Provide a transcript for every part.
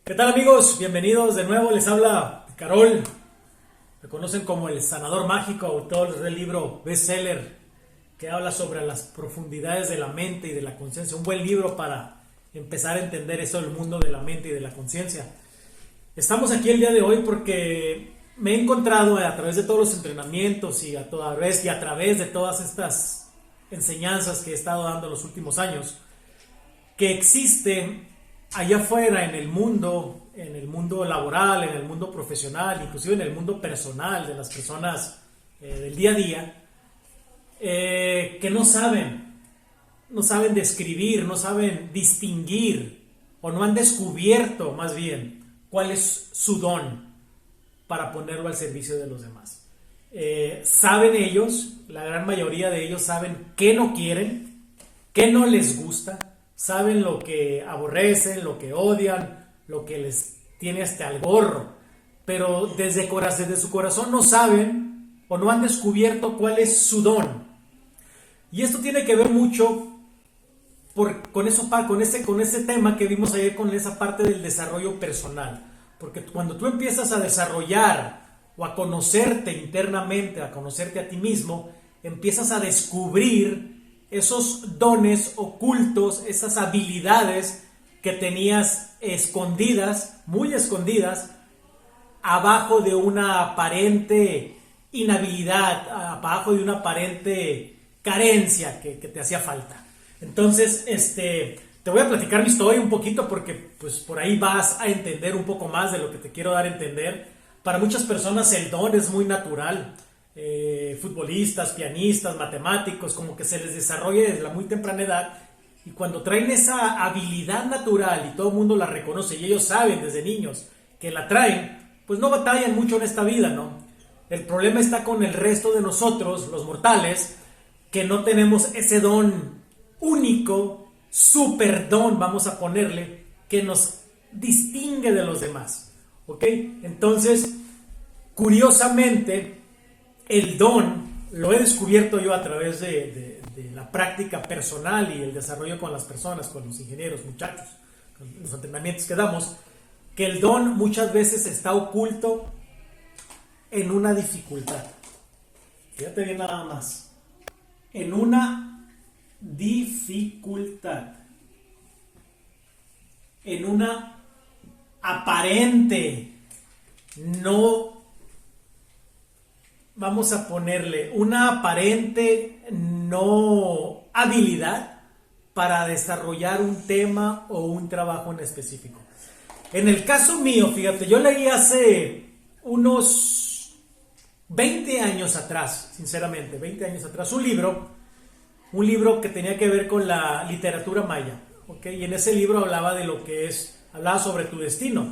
¿Qué tal, amigos? Bienvenidos de nuevo, les habla Carol. Me conocen como el sanador mágico, autor del libro bestseller que habla sobre las profundidades de la mente y de la conciencia. Un buen libro para empezar a entender eso del mundo de la mente y de la conciencia. Estamos aquí el día de hoy porque me he encontrado a través de todos los entrenamientos y a través de todas estas enseñanzas que he estado dando en los últimos años, que existe allá afuera en el mundo laboral, en el mundo profesional, inclusive en el mundo personal de las personas del día a día, que no saben describir, no saben distinguir o no han descubierto más bien cuál es su don para ponerlo al servicio de los demás. Saben ellos, la gran mayoría de ellos saben qué no quieren, qué no les gusta, saben lo que aborrecen, lo que odian, lo que les tiene hasta el gorro, pero desde su corazón no saben o no han descubierto cuál es su don. Y esto tiene que ver mucho con ese tema que vimos ayer, con esa parte del desarrollo personal. Porque cuando tú empiezas a desarrollar o a conocerte internamente, a conocerte a ti mismo, empiezas a descubrir esos dones ocultos, esas habilidades que tenías escondidas, muy escondidas, abajo de una aparente inhabilidad, abajo de una aparente carencia que te hacía falta. Entonces, te voy a platicar mi historia un poquito porque pues por ahí vas a entender un poco más de lo que te quiero dar a entender. Para muchas personas el don es muy natural. Futbolistas, pianistas, matemáticos, como que se les desarrolla desde la muy temprana edad, y cuando traen esa habilidad natural y todo el mundo la reconoce y ellos saben desde niños que la traen, pues no batallan mucho en esta vida, ¿no? El problema está con el resto de nosotros, los mortales, que no tenemos ese don único, super don, vamos a ponerle, que nos distingue de los demás, ¿ok? Entonces, curiosamente, el don lo he descubierto yo a través de la práctica personal y el desarrollo con las personas, con los ingenieros, muchachos, con los entrenamientos que damos, que el don muchas veces está oculto en una dificultad. Fíjate bien nada más. En una dificultad. En una aparente vamos a ponerle una aparente no habilidad para desarrollar un tema o un trabajo en específico. En el caso mío, fíjate, yo leí hace unos 20 años atrás, sinceramente, 20 años atrás, un libro que tenía que ver con la literatura maya, ¿ok? Y en ese libro hablaba sobre tu destino.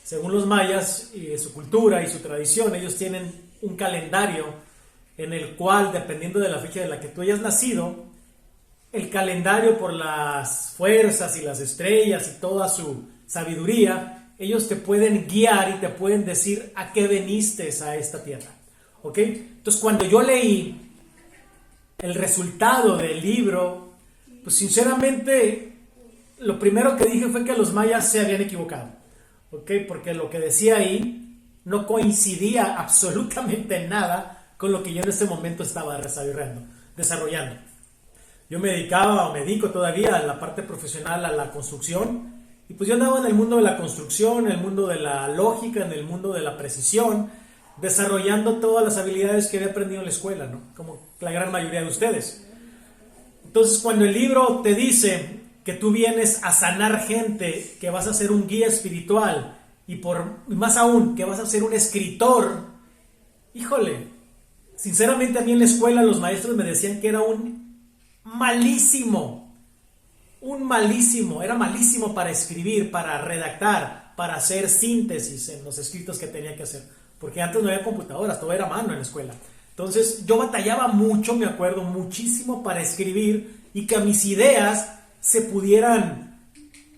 Según los mayas y su cultura y su tradición, ellos tienen un calendario en el cual, dependiendo de la fecha de la que tú hayas nacido, el calendario, por las fuerzas y las estrellas y toda su sabiduría, ellos te pueden guiar y te pueden decir a qué viniste a esta tierra, ¿ok? Entonces, cuando yo leí el resultado del libro, pues sinceramente lo primero que dije fue que los mayas se habían equivocado, ¿ok? Porque lo que decía ahí no coincidía absolutamente en nada con lo que yo en ese momento estaba desarrollando. Yo me dedico todavía a la parte profesional, a la construcción, y pues yo andaba en el mundo de la construcción, en el mundo de la lógica, en el mundo de la precisión, desarrollando todas las habilidades que había aprendido en la escuela, ¿no? Como la gran mayoría de ustedes. Entonces, cuando el libro te dice que tú vienes a sanar gente, que vas a ser un guía espiritual, y más aún, que vas a ser un escritor, híjole, sinceramente a mí en la escuela los maestros me decían que era era malísimo para escribir, para redactar, para hacer síntesis en los escritos que tenía que hacer, porque antes no había computadoras, todo era a mano en la escuela. Entonces yo batallaba mucho, me acuerdo, muchísimo para escribir y que mis ideas se pudieran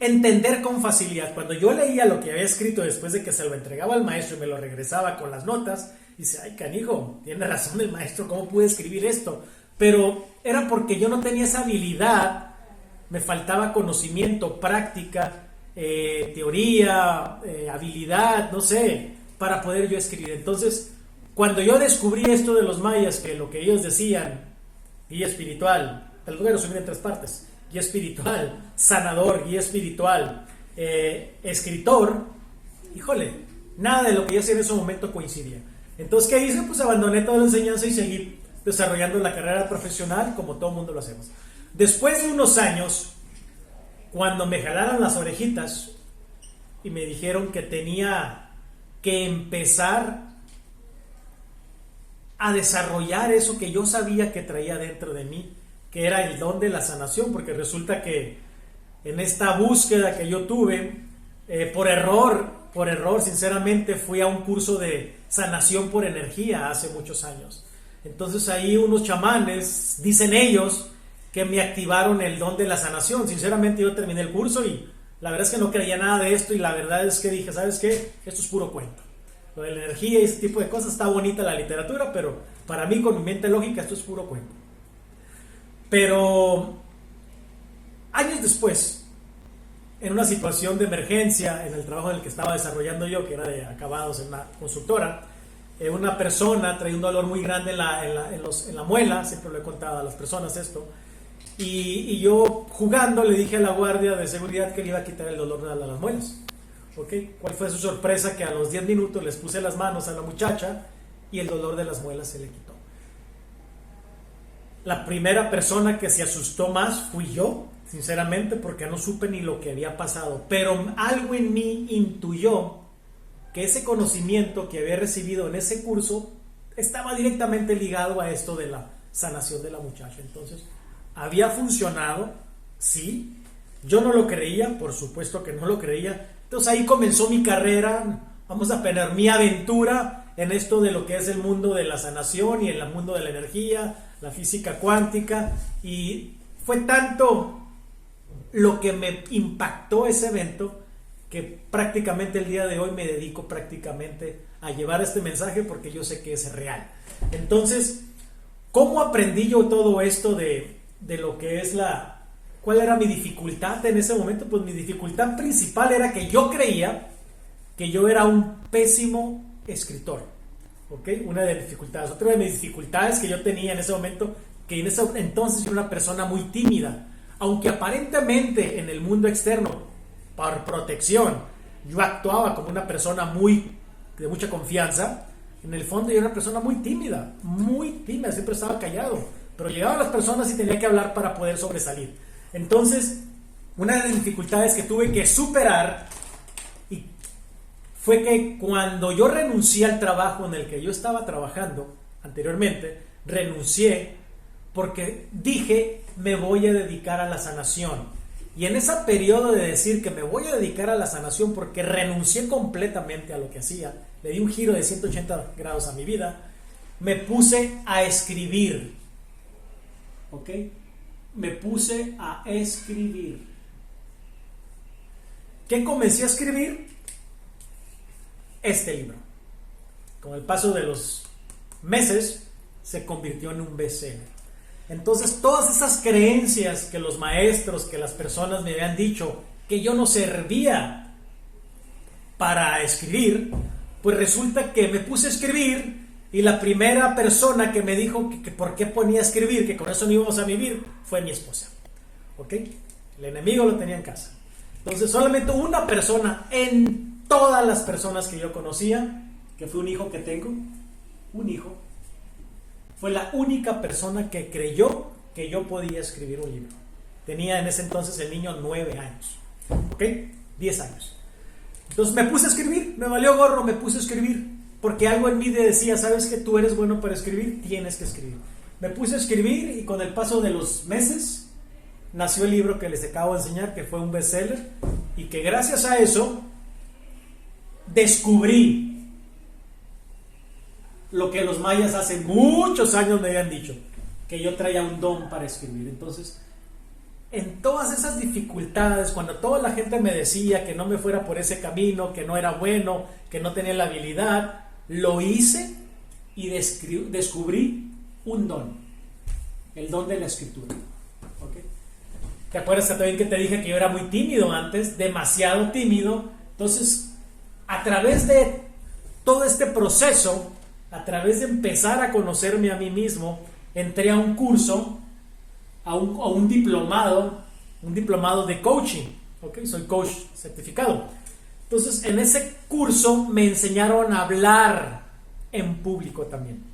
entender con facilidad. Cuando yo leía lo que había escrito después de que se lo entregaba al maestro y me lo regresaba con las notas, dice, ay canijo, tiene razón el maestro, ¿cómo pude escribir esto? Pero era porque yo no tenía esa habilidad, me faltaba conocimiento, práctica teoría, habilidad, no sé, para poder yo escribir. Entonces, cuando yo descubrí esto de los mayas, que lo que ellos decían, guía espiritual, te lo voy a resumir en 3 partes: guía espiritual, sanador, guía espiritual, escritor, híjole, nada de lo que yo hacía en ese momento coincidía. Entonces, ¿qué hice? Pues abandoné toda la enseñanza y seguí desarrollando la carrera profesional como todo mundo lo hacemos. Después de unos años, cuando me jalaron las orejitas y me dijeron que tenía que empezar a desarrollar eso que yo sabía que traía dentro de mí, que era el don de la sanación, porque resulta que en esta búsqueda que yo tuve, por error, sinceramente, fui a un curso de sanación por energía hace muchos años. Entonces ahí unos chamanes, dicen ellos, que me activaron el don de la sanación. Sinceramente yo terminé el curso y la verdad es que no creía nada de esto, y la verdad es que dije, ¿sabes qué? Esto es puro cuento. Lo de la energía y ese tipo de cosas, está bonita la literatura, pero para mí, con mi mente lógica, esto es puro cuento. Pero años después, en una situación de emergencia en el trabajo en el que estaba desarrollando yo, que era de acabados en una constructora, una persona traía un dolor muy grande en la muela. Siempre lo he contado a las personas esto, y yo, jugando, le dije a la guardia de seguridad que le iba a quitar el dolor de las muelas. ¿Okay? ¿Cuál fue su sorpresa? Que a los 10 minutos les puse las manos a la muchacha y el dolor de las muelas se le quitó. La primera persona que se asustó más fui yo, sinceramente, porque no supe ni lo que había pasado, pero algo en mí intuyó que ese conocimiento que había recibido en ese curso estaba directamente ligado a esto de la sanación de la muchacha. Entonces, había funcionado, sí. Yo no lo creía, por supuesto que no lo creía. Entonces ahí comenzó mi carrera, vamos a poner mi aventura en esto de lo que es el mundo de la sanación y en el mundo de la energía, la física cuántica. Y fue tanto lo que me impactó ese evento que prácticamente el día de hoy me dedico prácticamente a llevar este mensaje, porque yo sé que es real. Entonces, ¿cómo aprendí yo todo esto de lo que es ¿cuál era mi dificultad en ese momento? Pues mi dificultad principal era que yo creía que yo era un pésimo escritor. ¿Ok? Una de las dificultades. Otra de mis dificultades que yo tenía en ese momento, que en ese entonces yo era una persona muy tímida. Aunque aparentemente en el mundo externo, por protección, yo actuaba como una persona de mucha confianza, en el fondo yo era una persona muy tímida, siempre estaba callado. Pero llegaban las personas y tenía que hablar para poder sobresalir. Entonces, una de las dificultades que tuve que superar fue que cuando yo renuncié al trabajo en el que yo estaba trabajando anteriormente, renuncié porque dije, me voy a dedicar a la sanación. Y en ese periodo de decir que me voy a dedicar a la sanación, porque renuncié completamente a lo que hacía, le di un giro de 180 grados a mi vida, me puse a escribir. ¿Ok? Me puse a escribir. ¿Qué comencé a escribir? Este libro. Con el paso de los meses se convirtió en un bestseller. Entonces, todas esas creencias que los maestros, que las personas me habían dicho que yo no servía para escribir, pues resulta que me puse a escribir. Y la primera persona que me dijo que por qué ponía a escribir, que con eso no íbamos a vivir, fue mi esposa. ¿Ok? El enemigo lo tenía en casa. Entonces, solamente una persona en todas las personas que yo conocía, que fue un hijo que tengo, fue la única persona que creyó que yo podía escribir un libro. Tenía en ese entonces el niño 9 años. ¿Ok? 10 años. Entonces me puse a escribir, me valió gorro, me puse a escribir. Porque algo en mí decía, ¿sabes que tú eres bueno para escribir? Tienes que escribir. Me puse a escribir y con el paso de los meses nació el libro que les acabo de enseñar, que fue un bestseller, y que gracias a eso descubrí lo que los mayas hace muchos años me habían dicho, que yo traía un don para escribir. Entonces, en todas esas dificultades, cuando toda la gente me decía que no me fuera por ese camino, que no era bueno, que no tenía la habilidad, lo hice y descubrí un don, el don de la escritura. ¿Okay? ¿Te acuerdas también que te dije que yo era muy tímido antes? Demasiado tímido. Entonces, a través de todo este proceso, a través de empezar a conocerme a mí mismo, entré a un curso, a un diplomado de coaching. ¿Ok? Soy coach certificado. Entonces, en ese curso me enseñaron a hablar en público también.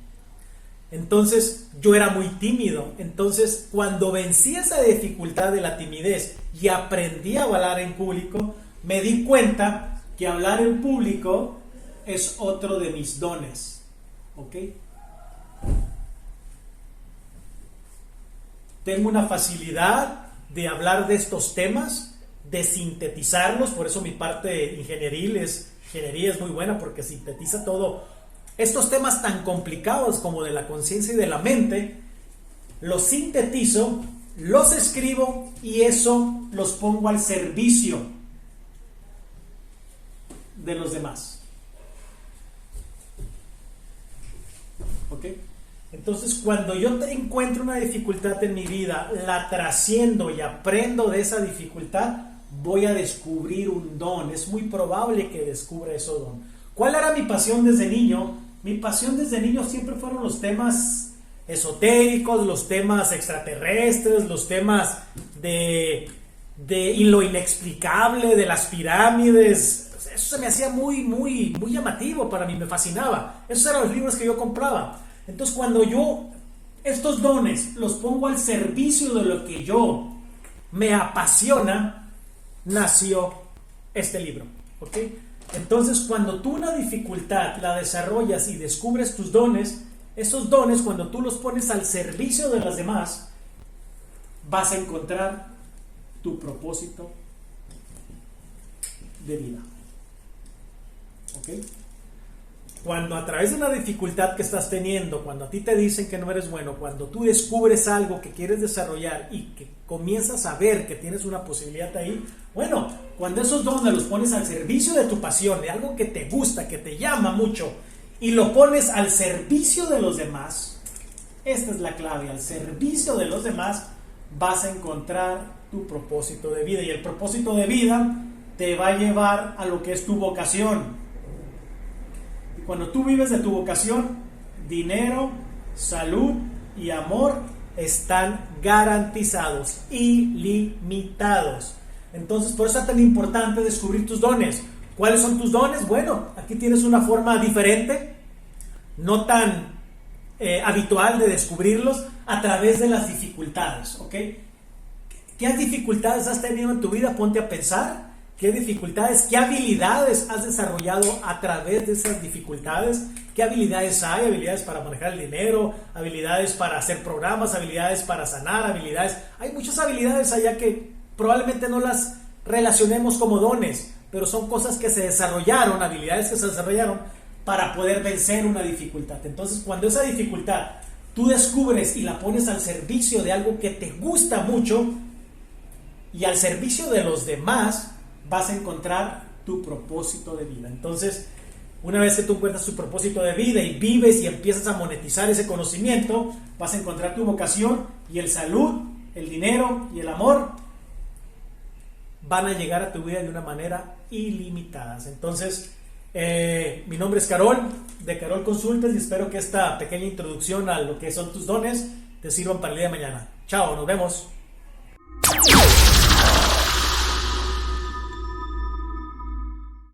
Entonces yo era muy tímido. Entonces cuando vencí esa dificultad de la timidez y aprendí a hablar en público, me di cuenta que hablar en público es otro de mis dones. ¿Ok? Tengo una facilidad de hablar de estos temas, de sintetizarlos. Por eso mi parte ingeniería es muy buena, porque sintetiza todo. Estos temas tan complicados como de la conciencia y de la mente, los sintetizo, los escribo y eso los pongo al servicio de los demás. ¿Ok? Entonces, cuando yo encuentro una dificultad en mi vida, la trasciendo y aprendo de esa dificultad, voy a descubrir un don. Es muy probable que descubra ese don. ¿Cuál era mi pasión desde niño? Mi pasión desde niño siempre fueron los temas esotéricos, los temas extraterrestres, los temas de lo inexplicable, de las pirámides. Eso se me hacía muy llamativo para mí, me fascinaba. Esos eran los libros que yo compraba. Entonces, cuando yo estos dones los pongo al servicio de lo que yo me apasiona, nació este libro. ¿Ok? Entonces, cuando tú una dificultad la desarrollas y descubres tus dones, esos dones, cuando tú los pones al servicio de los demás, vas a encontrar tu propósito de vida. ¿Ok? Cuando a través de una dificultad que estás teniendo, cuando a ti te dicen que no eres bueno, cuando tú descubres algo que quieres desarrollar y que comienzas a ver que tienes una posibilidad ahí, bueno, cuando esos dones los pones al servicio de tu pasión, de algo que te gusta, que te llama mucho, y lo pones al servicio de los demás, esta es la clave, al servicio de los demás vas a encontrar tu propósito de vida, y el propósito de vida te va a llevar a lo que es tu vocación. Y cuando tú vives de tu vocación, dinero, salud y amor están garantizados, ilimitados. Entonces, por eso es tan importante descubrir tus dones. ¿Cuáles son tus dones? Bueno, aquí tienes una forma diferente, no tan habitual de descubrirlos, a través de las dificultades. ¿Ok? ¿Qué dificultades has tenido en tu vida? Ponte a pensar. ¿Qué dificultades, qué habilidades has desarrollado a través de esas dificultades? ¿Qué habilidades hay? Habilidades para manejar el dinero, habilidades para hacer programas, habilidades para sanar, habilidades. Hay muchas habilidades allá que probablemente no las relacionemos como dones, pero son cosas que se desarrollaron, habilidades que se desarrollaron para poder vencer una dificultad. Entonces, cuando esa dificultad tú descubres y la pones al servicio de algo que te gusta mucho y al servicio de los demás, vas a encontrar tu propósito de vida. Entonces, una vez que tú encuentras tu propósito de vida y vives y empiezas a monetizar ese conocimiento, vas a encontrar tu vocación, y el salud, el dinero y el amor van a llegar a tu vida de una manera ilimitada. Entonces, mi nombre es Carol, de Carol Consultas, y espero que esta pequeña introducción a lo que son tus dones te sirvan para el día de mañana. Chao, nos vemos.